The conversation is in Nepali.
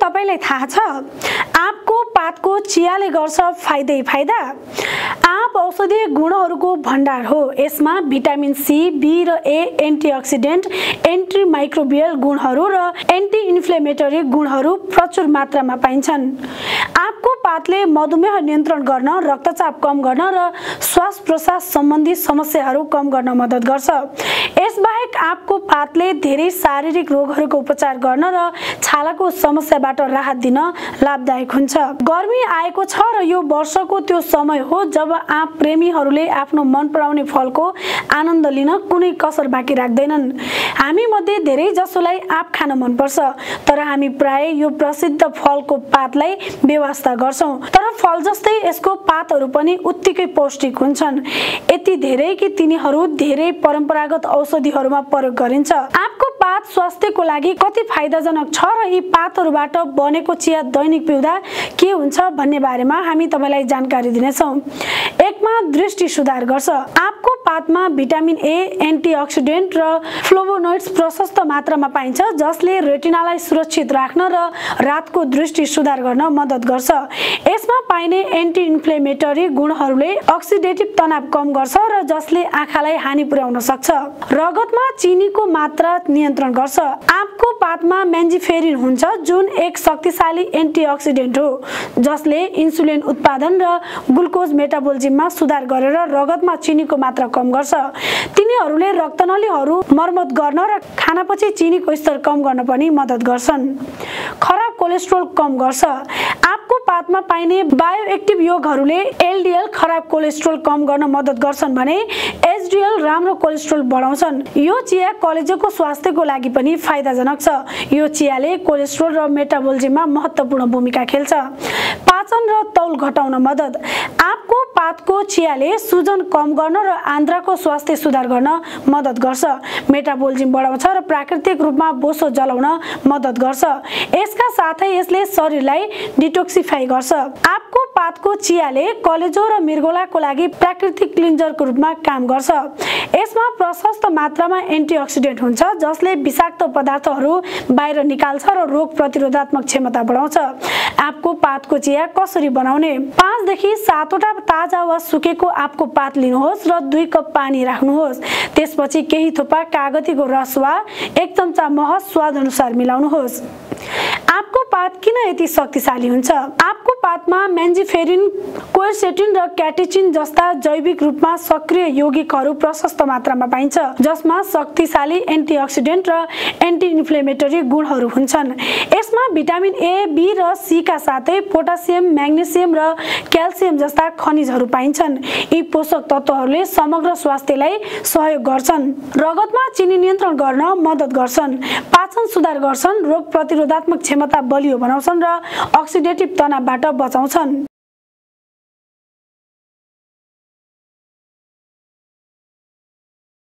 तपाईलाई थाहा छ आँपको पातको चियाले गर्छ फाइदै फाइदा। आँप औषधीय गुणहरूको भण्डार हो। यसमा भिटामिन सी, बी र ए, एन्टिअक्सिडेन्ट, एन्टी माइक्रोबियल गुणहरू र एन्टी इन्फ्लेमेटरी गुणहरू प्रचुर मात्रामा पाइन्छन्। आँपको पातले मधुमेह नियन्त्रण गर्न, रक्तचाप कम गर्न र श्वास प्रश्वास सम्बन्धी समस्याहरू कम गर्न मद्दत गर्छ। यसबाहेक आँपको पातले धेरै शारीरिक रोगहरूको उपचार गर्न र छालाको समस्याबाट राहत दिन लाभदायक हुन्छ। गर्मी आएको छ र यो वर्षको त्यो समय हो जब आँप प्रेमीहरूले आफ्नो मन पराउने फलको आनन्द लिन कुनै कसर बाँकी राख्दैनन्। हामी मध्ये धेरै जसोलाई आँप खान मनपर्छ, तर हामी प्राय यो प्रसिद्ध फलको पातलाई बेवास्ता गर्छौं। तर फल जस्तै यसको पातहरू पनि उत्तिकै पौष्टिक हुन्छन्, यति धेरै कि तिनीहरू धेरै परम्परागत औषधिहरूमा प्रयोग गरिन्छ। आँपको पात स्वास्थ्यको लागि कति फाइदाजनक छ र यी पातहरूबाट बनेको चिया दैनिक पिउँदा के हुन्छ भन्ने बारेमा हामी तपाईलाई जानकारी दिनेछौँ। एकमा दृष्टि सुधार गर्छ। आँपको पातमा भिटामिन ए, एन्टिअक्सिडेन्ट र फ्लोभोनोइड्स प्रशस्त मात्रामा पाइन्छ, जसले रेटिनालाई सुरक्षित राख्न र रातको दृष्टि सुधार गर्न मद्दत गर्छ। यसमा पाइने एन्टी इन्फ्लेमेटरी गुणहरूले अक्सिडेटिभ तनाव कम गर्छ र जसले आँखालाई हानि पुर्याउन सक्छ। रगतमा चिनीको मात्रा नियन्त्रण गर्छ। आँपको पातमा मेन्जिफेरिन हुन्छ, जुन एक शक्तिशाली एन्टिअक्सिडेन्ट हो जसले इन्सुलिन उत्पादन र ग्लुकोज मेटाबोलिज्ममा सुधार गरेर रगतमा चिनीको मात्रा कम गर्छ। तिनीहरूले रक्तनलीहरू मर्मत गर्न र खानापछि चिनीको स्तर कम गर्न पनि मद्दत गर्छन्। खराब कोलेस्ट्रोल कम गर्छ। आँपको पातमा पाइने बायोएक्टिभ यौगहरूले एलडिएल खराब कोलेस्ट्रोल कम गर्न मद्दत गर्छन् भने एचडिएल राम्रो कोलेस्ट्रोल बढाउँछन्। यो चिया कलेजोको स्वास्थ्यको लागि पनि फाइदाजनक छ। यो चियाले कोलेस्ट्रोल र मेटाबोलिज्ममा महत्त्वपूर्ण भूमिका खेल्छ। पाचन र तौल घटाउन मद्दत। आँपको पातको चियाले सुजन कम गर्न र आन्द्राको स्वास्थ्य सुधार गर्न मद्दत गर्छ, मेटाबोलिज्म बढाउँछ र प्राकृतिक रूपमा बोसो जलाउन मद्दत गर्छ। यसका साथै यसले शरीरलाई डिटोक्सिफाई गर्छ। आँपको पातको चियाले कलेजो र मृगौलाको लागि प्राकृतिक क्लिन्जरको रूपमा काम गर्छ। यसमा प्रशस्त मात्रामा एन्टिअक्सिडेन्ट हुन्छ, जसले विषाक्त पदार्थहरू बाहिर निकाल्छ र रोग प्रतिरोधात्मक क्षमता बढाउँछ। आँपको पातको चिया कसरी बनाउने? 5 देखि 7 वटा ताजा वा सुकेको आँपको पात लिनुहोस् र 2 कप पानी राख्नुहोस्। त्यसपछि केही थोपा कागतीको रस वा 1 चम्चा मह स्वाद अनुसार मिलाउनुहोस्। आँपको पात किन यति शक्तिशाली हुन्छ? आँपको पातमा मेन्जिफेरिन, क्वेरसेटिन र क्याटेचिन जस्ता जैविक रूपमा सक्रिय यौगिकहरू प्रशस्त मात्रामा पाइन्छ, जसमा शक्तिशाली एन्टिअक्सिडेन्ट र एन्टी इन्फ्लेमेटरी गुणहरू हुन्छन्। यसमा भिटामिन ए, बी र सी का साथै पोटासियम, म्याग्नेसियम र क्याल्सियम जस्ता खनिजहरू पाइन्छन्। यी पोषक तत्त्वहरूले समग्र स्वास्थ्यलाई सहयोग गर्छन्, रगतमा चिनी नियन्त्रण गर्न मद्दत गर्छन्, पाचन सुधार गर्छन्, रोग प्रतिरोधात्मक क्षमता बलियो बनाउँछन् र अक्सिडेटिभ तनावबाट बचाउँछन्।